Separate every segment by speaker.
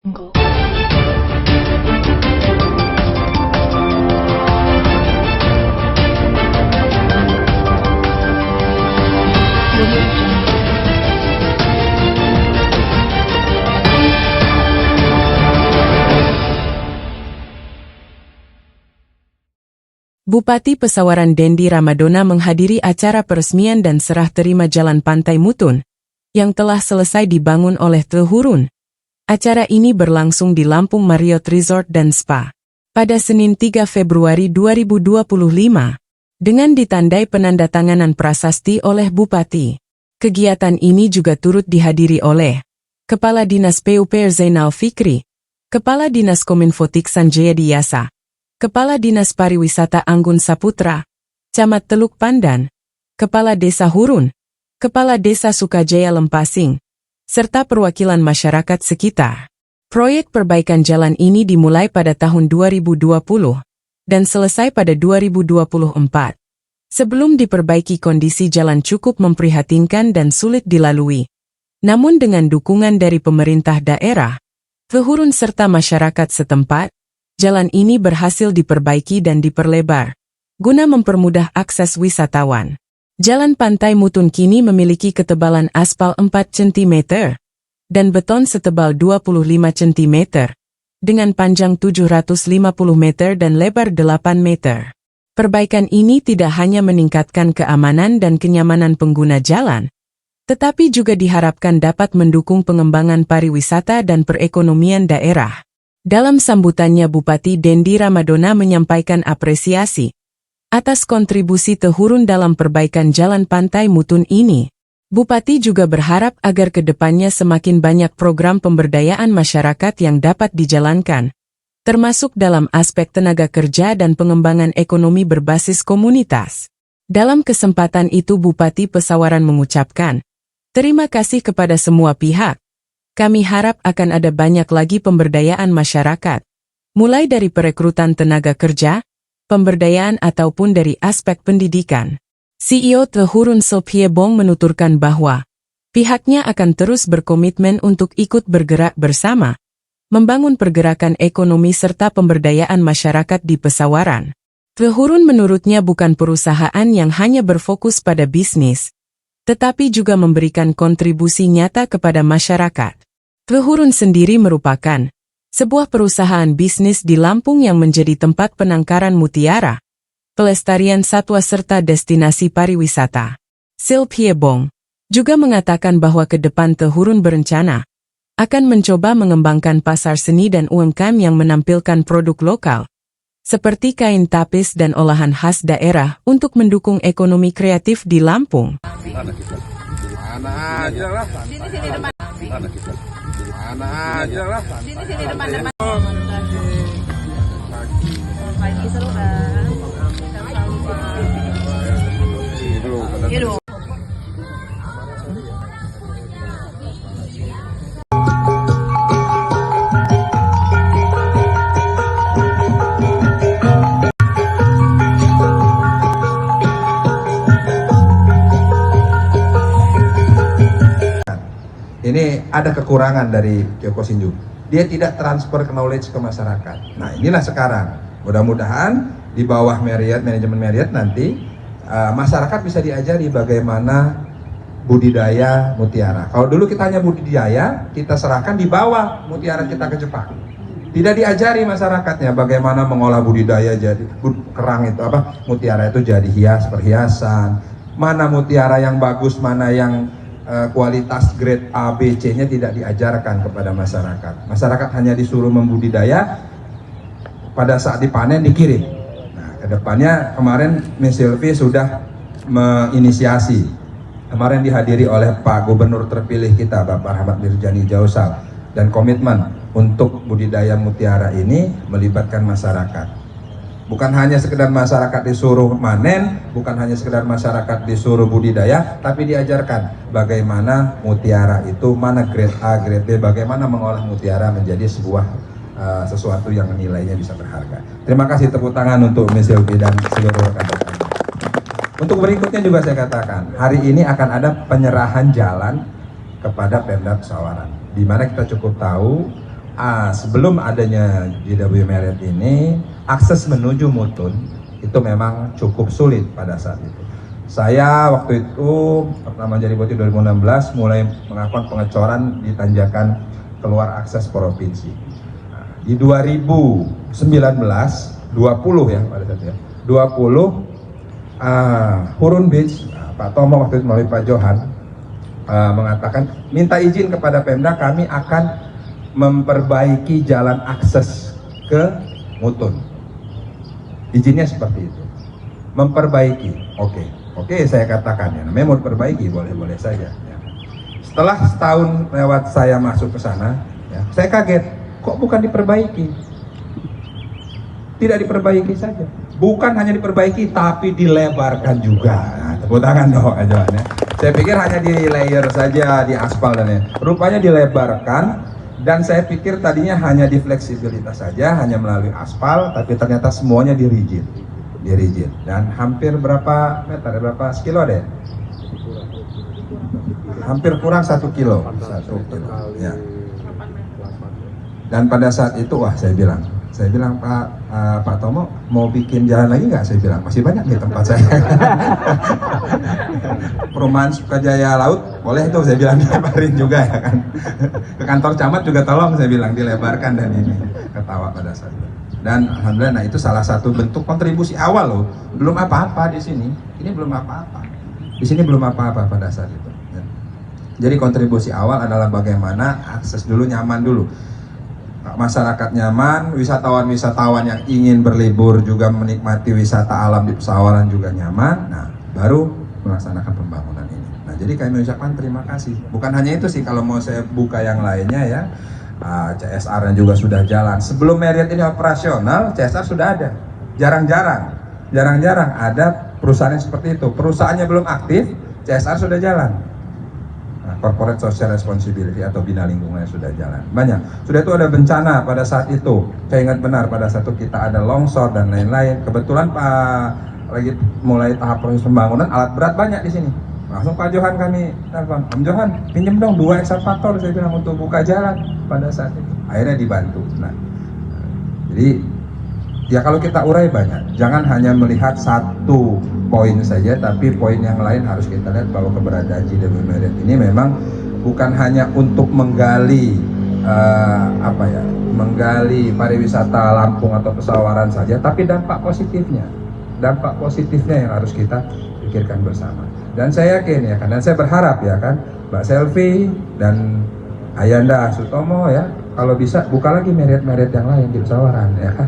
Speaker 1: Jungle. Audio Jungle.
Speaker 2: Bupati Pesawaran Dendi Ramadona menghadiri acara peresmian dan serah terima Jalan Pantai Mutun, yang telah selesai dibangun oleh Tehurun. Acara ini berlangsung di Lampung Marriott Resort dan Spa pada Senin 3 Februari 2025, dengan ditandai penandatanganan prasasti oleh Bupati. Kegiatan ini juga turut dihadiri oleh Kepala Dinas PUPR Zainal Fikri, Kepala Dinas Kominfotik Sanjaya Diyasa, Kepala Dinas Pariwisata Anggun Saputra, Camat Teluk Pandan, Kepala Desa Hurun, Kepala Desa Sukajaya Lempasing, serta perwakilan masyarakat sekitar. Proyek perbaikan jalan ini dimulai pada tahun 2020 dan selesai pada 2024. Sebelum diperbaiki, kondisi jalan cukup memprihatinkan dan sulit dilalui. Namun dengan dukungan dari pemerintah daerah, Tehurun serta masyarakat setempat, jalan ini berhasil diperbaiki dan diperlebar, guna mempermudah akses wisatawan. Jalan Pantai Mutun kini memiliki ketebalan aspal 4 cm dan beton setebal 25 cm, dengan panjang 750 meter dan lebar 8 meter. Perbaikan ini tidak hanya meningkatkan keamanan dan kenyamanan pengguna jalan, tetapi juga diharapkan dapat mendukung pengembangan pariwisata dan perekonomian daerah. Dalam sambutannya, Bupati Dendi Ramadona menyampaikan apresiasi atas kontribusi Tehurun dalam perbaikan Jalan Pantai Mutun ini. Bupati juga berharap agar ke depannya semakin banyak program pemberdayaan masyarakat yang dapat dijalankan, termasuk dalam aspek tenaga kerja dan pengembangan ekonomi berbasis komunitas. Dalam kesempatan itu, Bupati Pesawaran mengucapkan terima kasih kepada semua pihak. Kami harap akan ada banyak lagi pemberdayaan masyarakat, mulai dari perekrutan tenaga kerja, pemberdayaan ataupun dari aspek pendidikan. CEO Tehurun Silpie Bong menuturkan bahwa pihaknya akan terus berkomitmen untuk ikut bergerak bersama, membangun pergerakan ekonomi serta pemberdayaan masyarakat di Pesawaran. Tehurun menurutnya bukan perusahaan yang hanya berfokus pada bisnis, tetapi juga memberikan kontribusi nyata kepada masyarakat. Tehurun sendiri merupakan sebuah perusahaan bisnis di Lampung yang menjadi tempat penangkaran mutiara, pelestarian satwa serta destinasi pariwisata. Silpie Bong juga mengatakan bahwa ke depan Tehurun berencana akan mencoba mengembangkan pasar seni dan UMKM yang menampilkan produk lokal, seperti kain tapis dan olahan khas daerah untuk mendukung ekonomi kreatif di Lampung.
Speaker 3: Mana aja lah. Sini depan. Mana aja lah.
Speaker 4: Sini depan. Pagi seru kan? Hidup.
Speaker 3: Ini ada kekurangan dari Joko Sinju. Dia tidak transfer knowledge ke masyarakat. Nah, inilah sekarang. Mudah-mudahan di bawah Marriott, manajemen Marriott nanti masyarakat bisa diajari bagaimana budidaya mutiara. Kalau dulu kita hanya budidaya, kita serahkan di bawah mutiara kita ke Jepang. Tidak diajari masyarakatnya bagaimana mengolah budidaya jadi kerang itu mutiara itu jadi perhiasan. Mana mutiara yang bagus, mana yang kualitas grade A, B, C-nya tidak diajarkan kepada masyarakat. Masyarakat hanya disuruh membudidaya, pada saat dipanen dikirim. Nah, kedepannya kemarin Miss Sylvie sudah menginisiasi. Kemarin dihadiri oleh Pak Gubernur terpilih kita, Bapak Ahmad Mirjani Jausal, dan komitmen untuk budidaya mutiara ini melibatkan masyarakat. Bukan hanya sekedar masyarakat disuruh manen, bukan hanya sekedar masyarakat disuruh budidaya, tapi diajarkan bagaimana mutiara itu, mana grade A, grade B, bagaimana mengolah mutiara menjadi sebuah sesuatu yang nilainya bisa berharga. Terima kasih, tepuk tangan untuk Miss Sylvie dan seluruh rekan-rekan. Untuk berikutnya juga saya katakan, hari ini akan ada penyerahan jalan kepada Pemda Pesawaran, di mana kita cukup tahu sebelum adanya JW Marriott ini, akses menuju Mutun itu memang cukup sulit pada saat itu. Saya waktu itu pertama jadi bupati 2016 mulai melakukan pengecoran di tanjakan keluar akses provinsi. Di 2019, 20 ya pada saat itu ya, 20 Hurun Beach, Pak Tomo waktu itu melalui Pak Johan mengatakan minta izin kepada Pemda, kami akan memperbaiki jalan akses ke Mutun. Izinnya seperti itu, memperbaiki. Oke, saya katakan ya, namanya mau perbaiki boleh-boleh saja ya. Setelah setahun lewat saya masuk ke sana ya, saya kaget, kok bukan diperbaiki. Tidak diperbaiki saja, bukan hanya diperbaiki tapi dilebarkan juga. Nah, tepuk tangan dong aja ya. Saya pikir hanya di layer saja, di aspal dan ya. Rupanya dilebarkan, dan saya pikir tadinya hanya di fleksibilitas saja, hanya melalui aspal, tapi ternyata semuanya di rigid. Dan hampir berapa meter, berapa kilo deh? Hampir kurang 1 kilo. 1 kilo. Ya. Dan pada saat itu wah saya bilang Pak Tomo mau bikin jalan lagi nggak? Saya bilang masih banyak di tempat saya. Perumahan Sukajaya Laut boleh tuh, saya bilang dilebarin juga ya kan. Ke kantor camat juga tolong, saya bilang dilebarkan, dan ini ketawa pada saat itu. Dan alhamdulillah, nah itu salah satu bentuk kontribusi awal loh. Belum apa-apa di sini. Ini belum apa-apa. Di sini belum apa-apa pada saat itu. Jadi kontribusi awal adalah bagaimana akses dulu, nyaman dulu. Masyarakat nyaman, wisatawan yang ingin berlibur juga menikmati wisata alam di Pesawaran juga nyaman. Nah, baru melaksanakan pembangunan ini. Nah, jadi kami mengucapkan terima kasih. Bukan hanya itu sih, kalau mau saya buka yang lainnya ya, CSR juga sudah jalan. Sebelum Marriott ini operasional, CSR sudah ada. Jarang-jarang ada perusahaan yang seperti itu. Perusahaannya belum aktif, CSR sudah jalan. Corporate Social Responsibility atau bina lingkungannya sudah jalan. Banyak. Sudah itu ada bencana pada saat itu. Saya ingat benar pada saat itu kita ada longsor dan lain-lain. Kebetulan Pak lagi mulai tahap proses pembangunan, alat berat banyak di sini. Langsung Pak Johan kami telepon, Om Johan pinjem dong 2 ekskavator, saya bilang, untuk buka jalan pada saat itu. Akhirnya dibantu. Nah, jadi ya kalau kita urai banyak, jangan hanya melihat satu poin saja, tapi poin yang lain harus kita lihat bahwa keberadaan JW Marriott ini memang bukan hanya untuk menggali menggali pariwisata Lampung atau Pesawaran saja, tapi dampak positifnya yang harus kita pikirkan bersama. Dan saya yakin ya kan, dan saya berharap ya kan, Mbak Selvi dan Ayanda Sutomo ya, kalau bisa buka lagi Marriott yang lain di Pesawaran ya kan.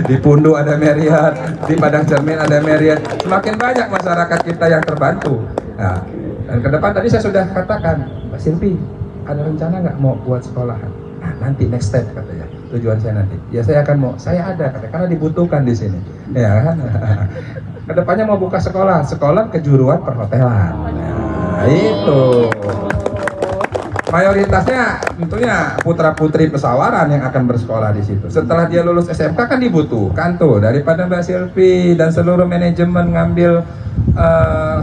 Speaker 3: Di Pundu ada Marriott, di Padang Cermin ada Marriott. Semakin banyak masyarakat kita yang terbantu. Nah, dan ke depan tadi saya sudah katakan, Mbak Silvi, ada rencana nggak mau buat sekolahan? Nah, nanti next step katanya. Tujuan saya nanti. Ya saya akan mau, saya ada katanya, karena dibutuhkan di sini. Ya kan? Kedepannya mau buka sekolah kejuruan perhotelan. Nah, itu. Mayoritasnya tentunya putra-putri Pesawaran yang akan bersekolah di situ. Setelah dia lulus SMK kan dibutuhkan tuh, daripada Mbak Silvi dan seluruh manajemen ngambil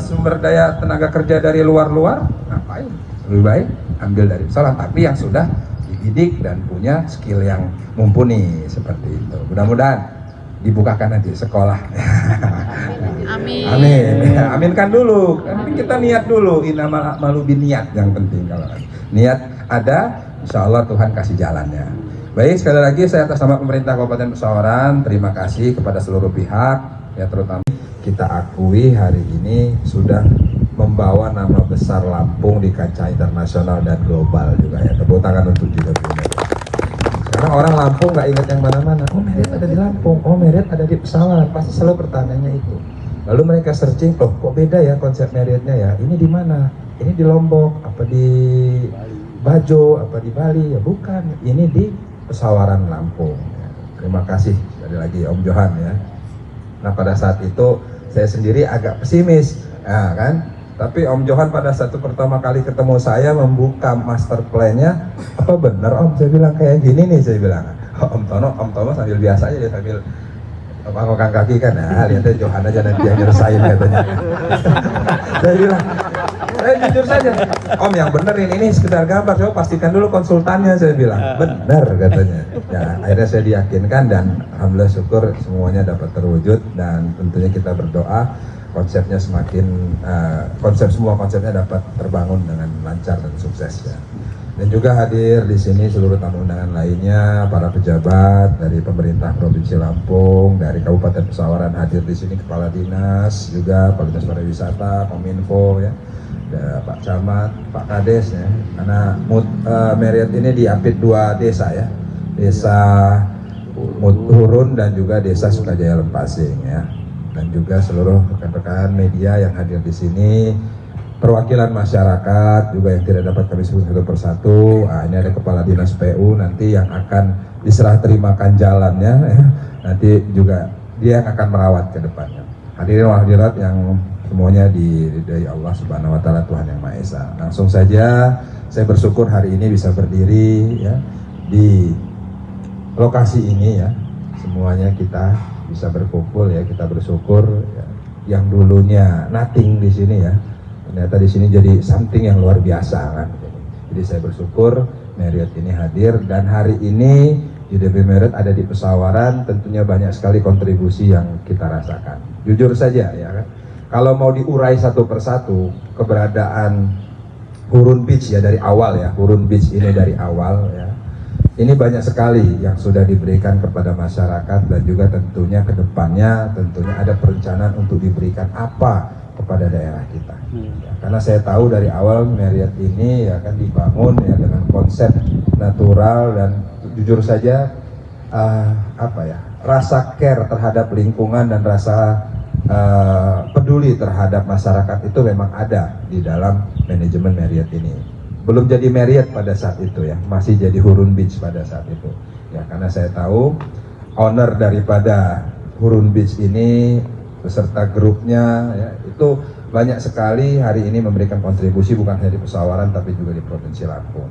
Speaker 3: sumber daya tenaga kerja dari luar-luar, ngapain? Lebih baik ambil dari Pesawaran, tapi yang sudah dididik dan punya skill yang mumpuni seperti itu. Mudah-mudahan dibukakan nanti sekolah.
Speaker 4: Amin.
Speaker 3: Amin. Aminkan dulu. Tapi kita niat dulu. Innamal a'malu binniyat yang penting. Kalau niat ada, insya Allah Tuhan kasih jalannya. Baik, sekali lagi saya atas nama pemerintah Kabupaten Pesawaran terima kasih kepada seluruh pihak, ya terutama kita akui hari ini sudah membawa nama besar Lampung di kancah internasional dan global juga ya. Tepuk tangan untuk JW Marriott. Sekarang orang Lampung nggak ingat yang mana-mana. Oh, Marriott ada di Lampung, oh Marriott ada di Pesawaran, pasti selalu pertanyaannya itu. Lalu mereka searching, loh kok beda ya konsep Marriottnya ya? Ini di mana? Ini di Lombok, apa di Bajo, apa di Bali? Ya bukan, ini di Pesawaran Lampung. Ya, terima kasih sekali lagi Om Johan ya. Nah pada saat itu saya sendiri agak pesimis, ya kan? Tapi Om Johan pada saat pertama kali ketemu saya membuka master plan-nya, apa benar Om? Saya bilang kayak gini nih, saya bilang. Om Tono sambil biasa aja, dia sambil ngangkat kaki kan, nah lihatnya Johan aja nanti yang nyelesain katanya. Saya bilang, jujur saja. Om yang bener ini sekedar gambar, coba pastikan dulu konsultannya, saya bilang. Bener katanya. Ya akhirnya saya diyakinkan dan alhamdulillah syukur semuanya dapat terwujud dan tentunya kita berdoa konsepnya semua konsepnya dapat terbangun dengan lancar dan sukses ya. Dan juga hadir di sini seluruh tamu undangan lainnya, para pejabat dari pemerintah Provinsi Lampung, dari Kabupaten Pesawaran hadir di sini, kepala dinas, juga Kepala Dinas Pariwisata, Kominfo ya, Pak Camat, Pak Kades ya. Karena Marriott ini diapit 2 desa ya, Desa Hurun dan juga Desa Sukajaya Lempasing ya. Dan juga seluruh rekan-rekan media yang hadir di sini, perwakilan masyarakat juga yang tidak dapat kami sebut satu persatu. Ini ada Kepala Dinas PU nanti yang akan diserah terimakan jalannya ya. Nanti juga dia yang akan merawat ke depannya. Hadirin hadirat yang semuanya diridhai Allah Subhanahu wa taala, Tuhan yang Maha Esa. Langsung saja saya bersyukur hari ini bisa berdiri ya di lokasi ini ya. Semuanya kita bisa berkumpul ya, kita bersyukur ya. Yang dulunya nothing di sini ya, ternyata di sini jadi something yang luar biasa kan. Jadi saya bersyukur Marriott ini hadir dan hari ini UDP Marriott ada di Pesawaran, tentunya banyak sekali kontribusi yang kita rasakan. Jujur saja ya kan, kalau mau diurai satu persatu keberadaan Hurun Beach ya dari awal ya, Hurun Beach ini dari awal ya. Ini banyak sekali yang sudah diberikan kepada masyarakat dan juga tentunya ke depannya tentunya ada perencanaan untuk diberikan apa kepada daerah kita. Ya, karena saya tahu dari awal Marriott ini ya kan dibangun ya dengan konsep natural dan jujur saja rasa care terhadap lingkungan dan rasa peduli terhadap masyarakat itu memang ada di dalam manajemen Marriott ini. Belum jadi Marriott pada saat itu ya, masih jadi Hurun Beach pada saat itu ya, karena saya tahu owner daripada Hurun Beach ini beserta grupnya ya, itu banyak sekali hari ini memberikan kontribusi bukan hanya di Pesawaran tapi juga di Provinsi Lampung.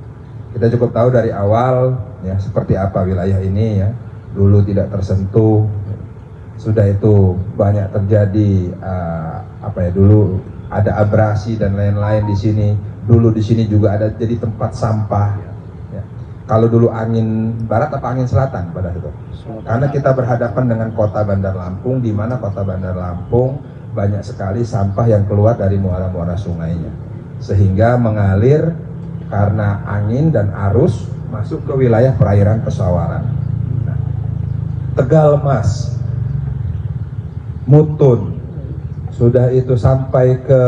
Speaker 3: Kita cukup tahu dari awal ya seperti apa wilayah ini ya, dulu tidak tersentuh, sudah itu banyak terjadi dulu ada abrasi dan lain-lain di sini. Dulu di sini juga ada jadi tempat sampah. Ya. Kalau dulu angin barat apa angin selatan pada itu? Karena kita berhadapan dengan kota Bandar Lampung, di mana kota Bandar Lampung banyak sekali sampah yang keluar dari muara-muara sungainya, sehingga mengalir karena angin dan arus masuk ke wilayah perairan Pesawaran. Nah, Tegal Mas, Mutun, sudah itu sampai ke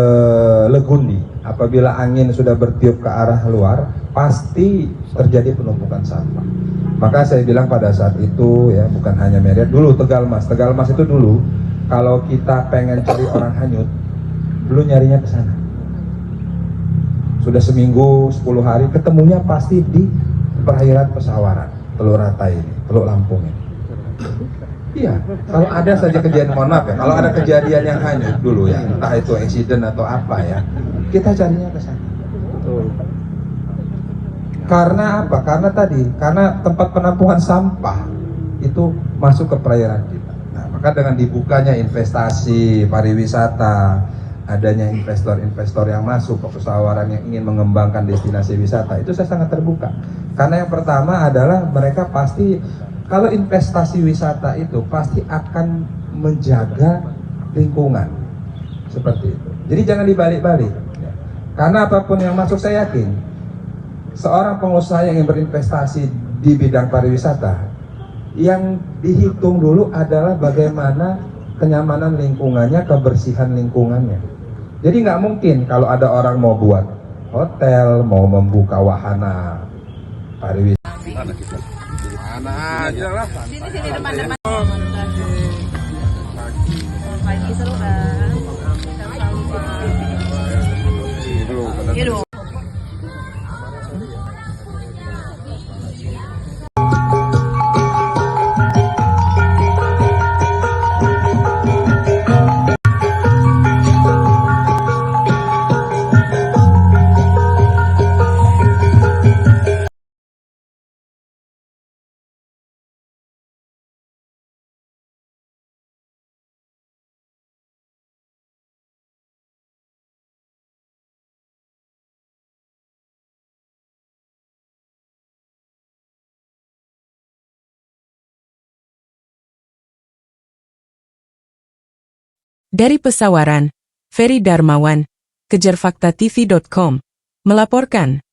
Speaker 3: Legundi. Apabila angin sudah bertiup ke arah luar, pasti terjadi penumpukan sampah. Maka saya bilang pada saat itu ya, bukan hanya Marriott, dulu Tegal Mas itu dulu kalau kita pengen cari orang hanyut, dulu nyarinya ke sana. Sudah seminggu, 10 hari, ketemunya pasti di perairan Pesawaran, Teluk Ratai ini, Teluk Lampung ini. Iya, kalau ada saja kejadian, mohon maaf ya, kalau ada kejadian yang hanyut dulu ya, entah itu insiden atau apa ya, kita carinya ke sana. Karena apa? Karena tempat penampungan sampah itu masuk ke perairan kita. Nah, maka dengan dibukanya investasi pariwisata, adanya investor-investor yang masuk ke Pesawaran yang ingin mengembangkan destinasi wisata, itu saya sangat terbuka. Karena yang pertama adalah mereka pasti kalau investasi wisata itu pasti akan menjaga lingkungan seperti itu. Jadi jangan dibalik-balik. Karena apapun yang masuk, saya yakin seorang pengusaha yang ingin berinvestasi di bidang pariwisata, yang dihitung dulu adalah bagaimana kenyamanan lingkungannya, kebersihan lingkungannya. Jadi nggak mungkin kalau ada orang mau buat hotel, mau membuka wahana pariwisata.
Speaker 4: Mana aja lah. Sini depan. Pagi seru kan. Iya dong.
Speaker 2: Dari Pesawaran, Ferry Darmawan, KejarFaktaTV.com, melaporkan.